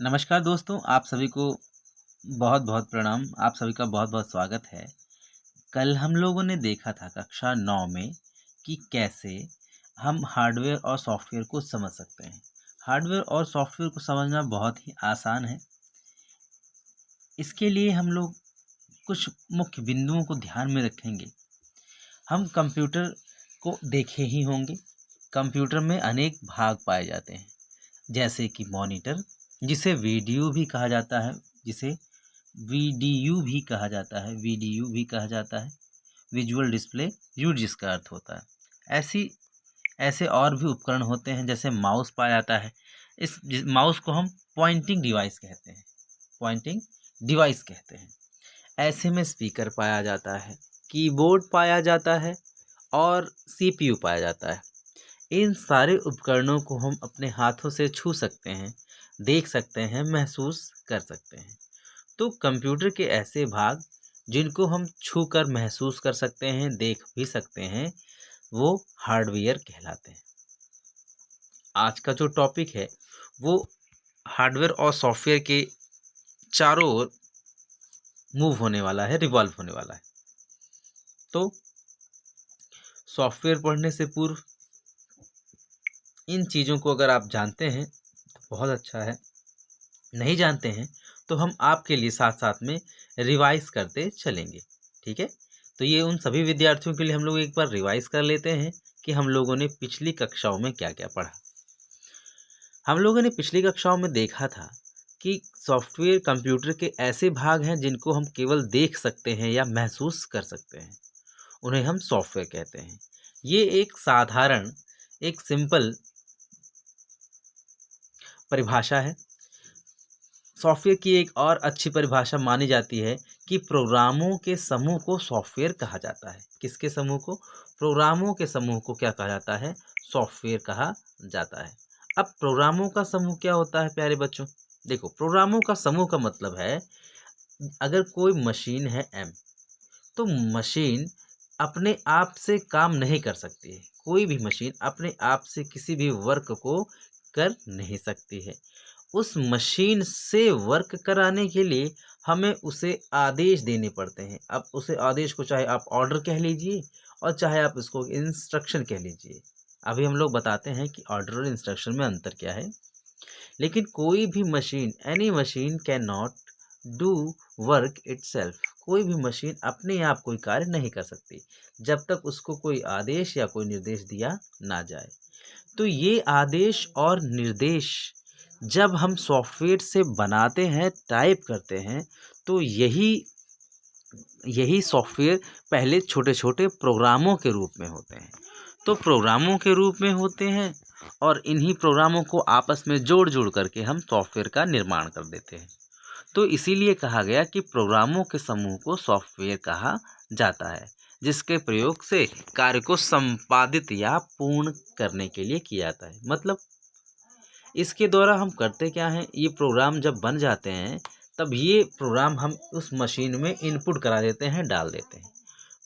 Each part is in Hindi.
नमस्कार दोस्तों, आप सभी को बहुत-बहुत प्रणाम। आप सभी का बहुत-बहुत स्वागत है। कल हम लोगों ने देखा था कक्षा 9 में कि कैसे हम हार्डवेयर और सॉफ्टवेयर को समझ सकते हैं। हार्डवेयर और सॉफ्टवेयर को समझना बहुत ही आसान है। इसके लिए हम लोग कुछ मुख्य बिंदुओं को ध्यान में रखेंगे। हम कंप्यूटर को देखे ही होंगे। कंप्यूटर में अनेक भाग पाए जाते हैं, जैसे कि मॉनिटर, जिसे वीडियो भी कहा जाता है, जिसे वीडीयू भी कहा जाता है, वीडीयू भी कहा जाता है, विजुअल डिस्प्ले यू जिसका अर्थ होता है। ऐसी ऐसे और भी उपकरण होते हैं, जैसे माउस पाया जाता है। माउस को हम पॉइंटिंग डिवाइस कहते हैं, पॉइंटिंग डिवाइस कहते हैं। ऐसे में स्पीकर पाया जाता है, कीबोर्ड पाया जाता है और सीपीयू पाया जाता है। इन सारे उपकरणों को हम अपने हाथों से छू सकते हैं, देख सकते हैं, महसूस कर सकते हैं। तो कंप्यूटर के ऐसे भाग जिनको हम छूकर महसूस कर सकते हैं, देख भी सकते हैं, वो हार्डवेयर कहलाते हैं। आज का जो टॉपिक है वो हार्डवेयर और सॉफ्टवेयर के चारों ओर मूव होने वाला है, रिवॉल्व होने वाला है। तो सॉफ्टवेयर पढ़ने से पूर्व इन चीज़ों को अगर आप जानते हैं तो बहुत अच्छा है, नहीं जानते हैं तो हम आपके लिए साथ साथ में रिवाइज करते चलेंगे। ठीक है, तो ये उन सभी विद्यार्थियों के लिए हम लोग एक बार रिवाइज कर लेते हैं कि हम लोगों ने पिछली कक्षाओं में क्या क्या पढ़ा। हम लोगों ने पिछली कक्षाओं में देखा था कि सॉफ्टवेयर कंप्यूटर के ऐसे भाग हैं जिनको हम केवल देख सकते हैं या महसूस कर सकते हैं, उन्हें हम सॉफ्टवेयर कहते हैं। ये एक साधारण, एक सिंपल परिभाषा है। सॉफ्टवेयर की एक और अच्छी परिभाषा मानी जाती है कि प्रोग्रामों के समूह को सॉफ्टवेयर कहा जाता है। किसके समूह को? प्रोग्रामों के समूह को क्या कहा जाता है? सॉफ्टवेयर कहा जाता है। अब प्रोग्रामों का समूह क्या होता है प्यारे बच्चों? देखो, प्रोग्रामों का समूह का मतलब है, अगर कोई मशीन है एम, तो मशीन अपने आप से काम नहीं कर सकती है। कोई भी मशीन अपने आप से किसी भी वर्क को कर नहीं सकती है। उस मशीन से वर्क कराने के लिए हमें उसे आदेश देने पड़ते हैं। अब उसे आदेश को चाहे आप ऑर्डर कह लीजिए और चाहे आप इसको इंस्ट्रक्शन कह लीजिए। अभी हम लोग बताते हैं कि ऑर्डर और इंस्ट्रक्शन में अंतर क्या है। लेकिन कोई भी machine, any machine can not do work itself. कोई भी मशीन अपने आप कोई कार्य नहीं कर सकती जब तक उसको कोई आदेश या कोई निर्देश दिया ना जाए। तो ये आदेश और निर्देश जब हम सॉफ्टवेयर से बनाते हैं, टाइप करते हैं, तो यही यही सॉफ्टवेयर पहले छोटे-छोटे प्रोग्रामों के रूप में होते हैं। तो प्रोग्रामों के रूप में होते हैं और इन्हीं प्रोग्रामों को आपस में जोड़-जोड़ करके हम सॉफ्टवेयर का निर्माण कर देते हैं। तो इसीलिए कहा गया कि प्रोग्रामों के समूह को सॉफ्टवेयर कहा जाता है, जिसके प्रयोग से कार्य को संपादित या पूर्ण करने के लिए किया जाता है। मतलब इसके द्वारा हम करते क्या हैं, ये प्रोग्राम जब बन जाते हैं तब ये प्रोग्राम हम उस मशीन में इनपुट करा देते हैं, डाल देते हैं।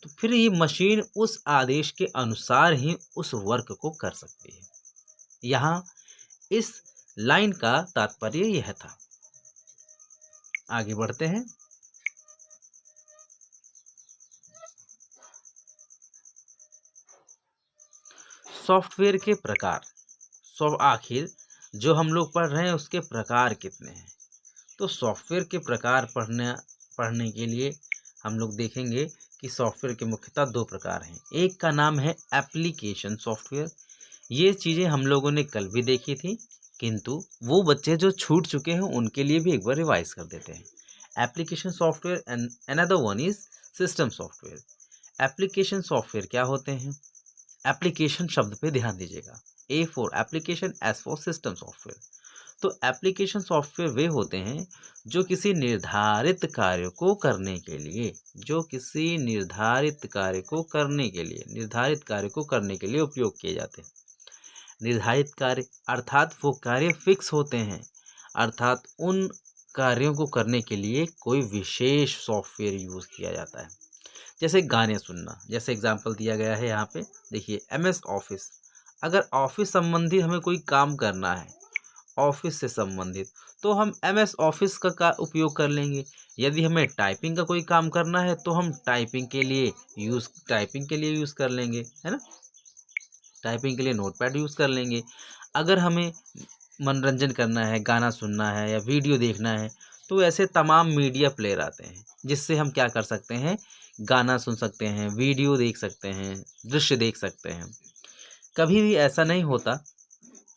तो फिर ये मशीन उस आदेश के अनुसार ही उस वर्क को कर सकती है। यहाँ इस लाइन का तात्पर्य यह था। आगे बढ़ते हैं। सॉफ्टवेयर के प्रकार। आखिर जो हम लोग पढ़ रहे हैं उसके प्रकार कितने हैं? तो सॉफ्टवेयर के प्रकार पढ़ने के लिए हम लोग देखेंगे कि सॉफ्टवेयर के मुख्यतः दो प्रकार हैं। एक का नाम है एप्लीकेशन सॉफ्टवेयर। ये चीज़ें हम लोगों ने कल भी देखी थी, किंतु वो बच्चे जो छूट चुके हैं उनके लिए भी एक बार रिवाइज कर देते हैं। Application software and another one is system software. Application software क्या होते हैं? एप्लीकेशन शब्द पे ध्यान दीजिएगा। A for application, S for system software. तो एप्लीकेशन सॉफ्टवेयर वे होते हैं जो किसी निर्धारित कार्य को करने के लिए, निर्धारित कार्य को करने के लिए उपयोग किए जाते हैं। निर्धारित कार्य अर्थात वो कार्य फिक्स होते हैं, अर्थात उन कार्यों को करने के लिए कोई विशेष सॉफ्टवेयर यूज़ किया जाता है। जैसे गाने सुनना, जैसे एग्जाम्पल दिया गया है यहाँ पे, देखिए एमएस ऑफिस। अगर ऑफिस संबंधी हमें कोई काम करना है ऑफिस से संबंधित, तो हम MS ऑफिस का उपयोग कर लेंगे। यदि हमें टाइपिंग का कोई काम करना है तो हम टाइपिंग के लिए यूज़ कर लेंगे, है ना? टाइपिंग के लिए नोटपैड यूज़ कर लेंगे। अगर हमें मनोरंजन करना है, गाना सुनना है या वीडियो देखना है, तो ऐसे तमाम मीडिया प्लेयर आते हैं, जिससे हम क्या कर सकते हैं, गाना सुन सकते हैं, वीडियो देख सकते हैं, दृश्य देख सकते हैं। कभी भी ऐसा नहीं होता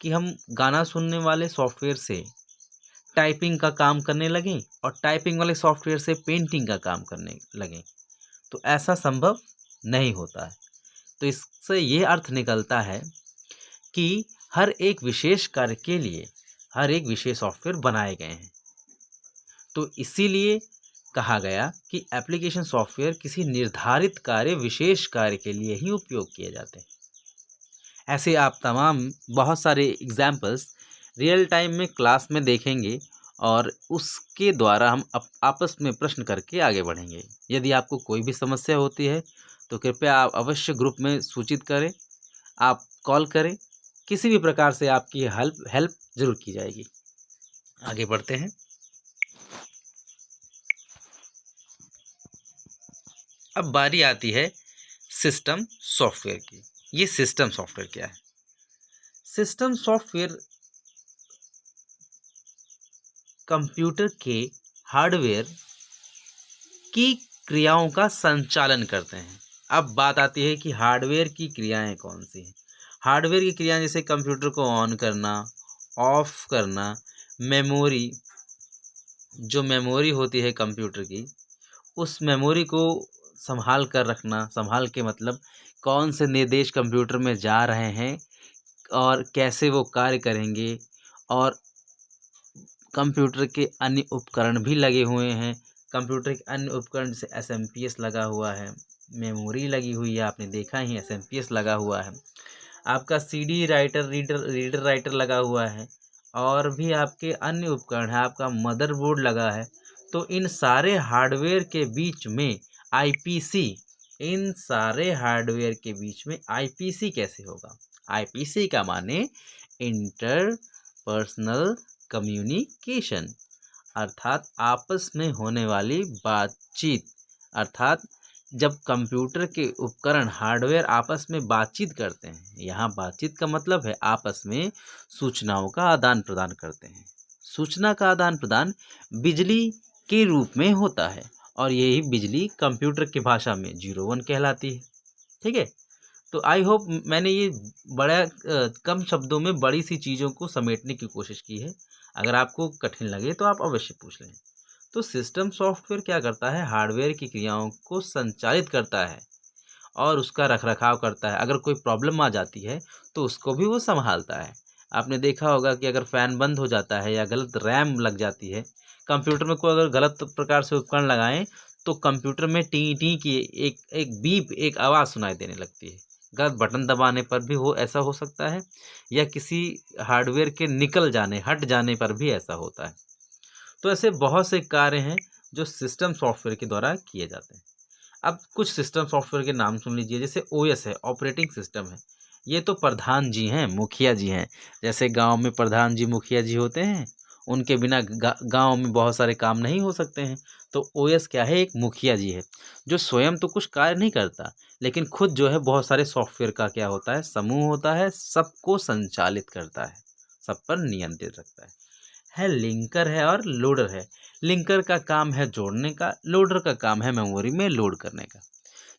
कि हम गाना सुनने वाले सॉफ्टवेयर से टाइपिंग का काम करने लगें और टाइपिंग वाले सॉफ्टवेयर से पेंटिंग का काम करने लगें, तो ऐसा संभव नहीं होता है। तो इससे ये अर्थ निकलता है कि हर एक विशेष कार्य के लिए हर एक विशेष सॉफ्टवेयर बनाए गए हैं। तो इसीलिए कहा गया कि एप्लीकेशन सॉफ्टवेयर किसी निर्धारित विशेष कार्य के लिए ही उपयोग किए जाते हैं। ऐसे आप तमाम बहुत सारे एग्जाम्पल्स रियल टाइम में क्लास में देखेंगे और उसके द्वारा हम आपस में प्रश्न करके आगे बढ़ेंगे। यदि आपको कोई भी समस्या होती है तो कृपया आप अवश्य ग्रुप में सूचित करें, आप कॉल करें, किसी भी प्रकार से आपकी हेल्प ज़रूर की जाएगी। आगे बढ़ते हैं। अब बारी आती है सिस्टम सॉफ्टवेयर की। ये सिस्टम सॉफ्टवेयर क्या है? सिस्टम सॉफ्टवेयर कंप्यूटर के हार्डवेयर की क्रियाओं का संचालन करते हैं। अब बात आती है कि हार्डवेयर की क्रियाएं कौन सी हैं। हार्डवेयर की क्रियाएं जैसे कंप्यूटर को ऑन करना, ऑफ करना, मेमोरी, जो मेमोरी होती है कंप्यूटर की, उस मेमोरी को संभाल कर रखना। संभाल के मतलब कौन से निर्देश कंप्यूटर में जा रहे हैं और कैसे वो कार्य करेंगे, और कंप्यूटर के अन्य उपकरण भी लगे हुए हैं। कंप्यूटर के अन्य उपकरण जैसे SMPS लगा हुआ है, मेमोरी लगी हुई है, आपने देखा ही SMPS लगा हुआ है, आपका CD राइटर रीडर राइटर लगा हुआ है, और भी आपके अन्य उपकरण हैं, आपका मदरबोर्ड लगा है। तो इन सारे हार्डवेयर के बीच में IPC इन सारे हार्डवेयर के बीच में IPC कैसे होगा? IPC का माने इंटर पर्सनल कम्युनिकेशन, अर्थात आपस में होने वाली बातचीत। अर्थात जब कंप्यूटर के उपकरण हार्डवेयर आपस में बातचीत करते हैं, यहाँ बातचीत का मतलब है आपस में सूचनाओं का आदान प्रदान करते हैं। सूचना का आदान प्रदान बिजली के रूप में होता है और यही बिजली कंप्यूटर की भाषा में 01 कहलाती है। ठीक है? तो आई होप मैंने ये बड़ा कम शब्दों में बड़ी सी चीज़ों को समेटने की कोशिश की है। अगर आपको कठिन लगे तो आप अवश्य पूछ लें। तो सिस्टम सॉफ्टवेयर क्या करता है? हार्डवेयर की क्रियाओं को संचालित करता है और उसका रखरखाव करता है। अगर कोई प्रॉब्लम आ जाती है तो उसको भी वो संभालता है। आपने देखा होगा कि अगर फ़ैन बंद हो जाता है या गलत रैम लग जाती है, कंप्यूटर में कोई अगर गलत प्रकार से उपकरण लगाएँ तो कंप्यूटर में टी टी की एक बीप एक आवाज़ सुनाई देने लगती है। गलत बटन दबाने पर भी ऐसा हो सकता है, या किसी हार्डवेयर के निकल जाने, हट जाने पर भी ऐसा होता है। तो ऐसे बहुत से कार्य हैं जो सिस्टम सॉफ्टवेयर के द्वारा किए जाते हैं। अब कुछ सिस्टम सॉफ्टवेयर के नाम सुन लीजिए। जैसे OS है, ऑपरेटिंग सिस्टम है। ये तो प्रधान जी हैं, मुखिया जी हैं। जैसे गांव में प्रधान जी मुखिया जी होते हैं, उनके बिना गांव में बहुत सारे काम नहीं हो सकते हैं। तो OS क्या है? एक मुखिया जी है जो स्वयं तो कुछ कार्य नहीं करता, लेकिन खुद जो है बहुत सारे सॉफ्टवेयर का क्या होता है, समूह होता है, सबको संचालित करता है, सब पर नियंत्रित रखता है। लिंकर है और लोडर है। लिंकर का काम है जोड़ने का, लोडर का काम है मेमोरी में लोड करने का।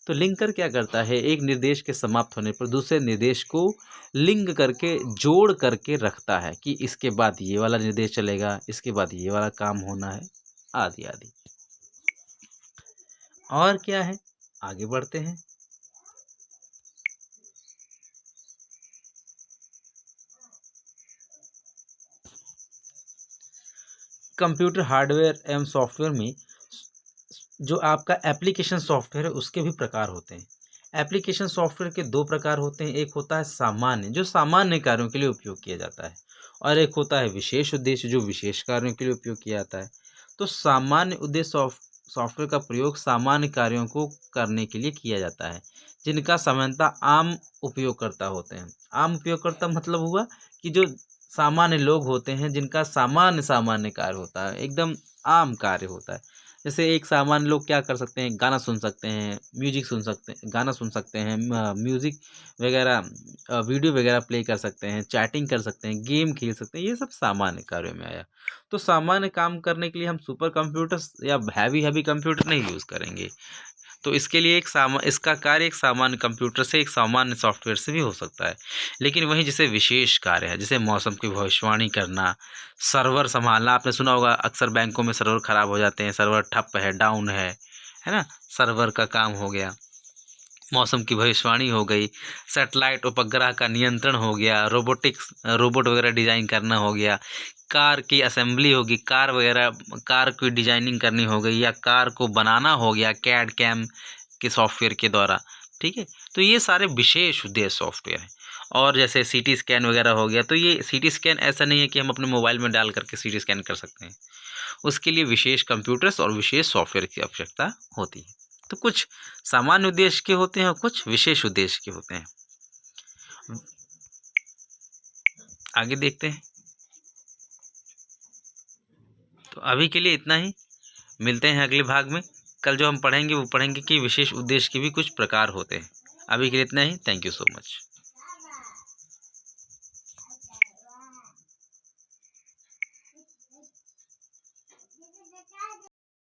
तो लिंकर क्या करता है? एक निर्देश के समाप्त होने पर दूसरे निर्देश को लिंक करके जोड़ करके रखता है कि इसके बाद ये वाला निर्देश चलेगा, इसके बाद ये वाला काम होना है, आदि आदि। और क्या है? आगे बढ़ते हैं। कंप्यूटर हार्डवेयर एवं सॉफ्टवेयर में जो आपका एप्लीकेशन सॉफ्टवेयर है उसके भी प्रकार होते हैं। एप्लीकेशन सॉफ्टवेयर के दो प्रकार होते हैं। एक होता है सामान्य, जो सामान्य कार्यों के लिए उपयोग किया जाता है, और एक होता है विशेष उद्देश्य, जो विशेष कार्यों के लिए उपयोग किया जाता है। तो सामान्य उद्देश्य सॉफ्टवेयर का प्रयोग सामान्य कार्यों को करने के लिए किया जाता है, जिनका सामान्यतः आम उपयोगकर्ता होते हैं। आम उपयोगकर्ता मतलब हुआ कि जो सामान्य लोग होते हैं जिनका सामान्य कार्य होता है, एकदम आम कार्य होता है। जैसे एक सामान्य लोग क्या कर सकते हैं, गाना सुन सकते हैं, म्यूजिक सुन सकते हैं, गाना सुन सकते हैं, म्यूजिक वगैरह, वीडियो वगैरह प्ले कर सकते हैं, चैटिंग कर सकते हैं, गेम खेल सकते हैं, ये सब सामान्य कार्यों में आया। तो सामान्य काम करने के लिए हम सुपर कंप्यूटर्स या हैवी हैवी कंप्यूटर नहीं यूज़ करेंगे। तो इसके लिए इसका कार्य एक सामान्य कंप्यूटर से, एक सामान्य सॉफ्टवेयर से भी हो सकता है। लेकिन वहीं जैसे विशेष कार्य है, जैसे मौसम की भविष्यवाणी करना, सर्वर सँभालना, आपने सुना होगा अक्सर बैंकों में सर्वर ख़राब हो जाते हैं, सर्वर ठप है, डाउन है ना? सर्वर का काम हो गया, मौसम की भविष्यवाणी हो गई, सैटेलाइट उपग्रह का नियंत्रण हो गया, रोबोट वगैरह डिज़ाइन करना हो गया, कार की असेंबली होगी, कार की डिज़ाइनिंग करनी हो गई, या कार को बनाना हो गया कैड कैम के सॉफ्टवेयर के द्वारा, ठीक है? तो ये सारे विशेष उद्देश्य सॉफ्टवेयर हैं। और जैसे सीटी स्कैन वगैरह हो गया, तो ये सीटी स्कैन ऐसा नहीं है कि हम अपने मोबाइल में डाल करके सीटी स्कैन कर सकते हैं। उसके लिए विशेष कंप्यूटर्स और विशेष सॉफ्टवेयर की आवश्यकता होती है। तो कुछ सामान्य उद्देश्य के होते हैं और कुछ विशेष उद्देश्य के होते हैं। आगे देखते हैं। तो अभी के लिए इतना ही, मिलते हैं अगले भाग में। कल जो हम पढ़ेंगे वो पढ़ेंगे कि विशेष उद्देश्य के भी कुछ प्रकार होते हैं। अभी के लिए इतना ही। Thank you so much.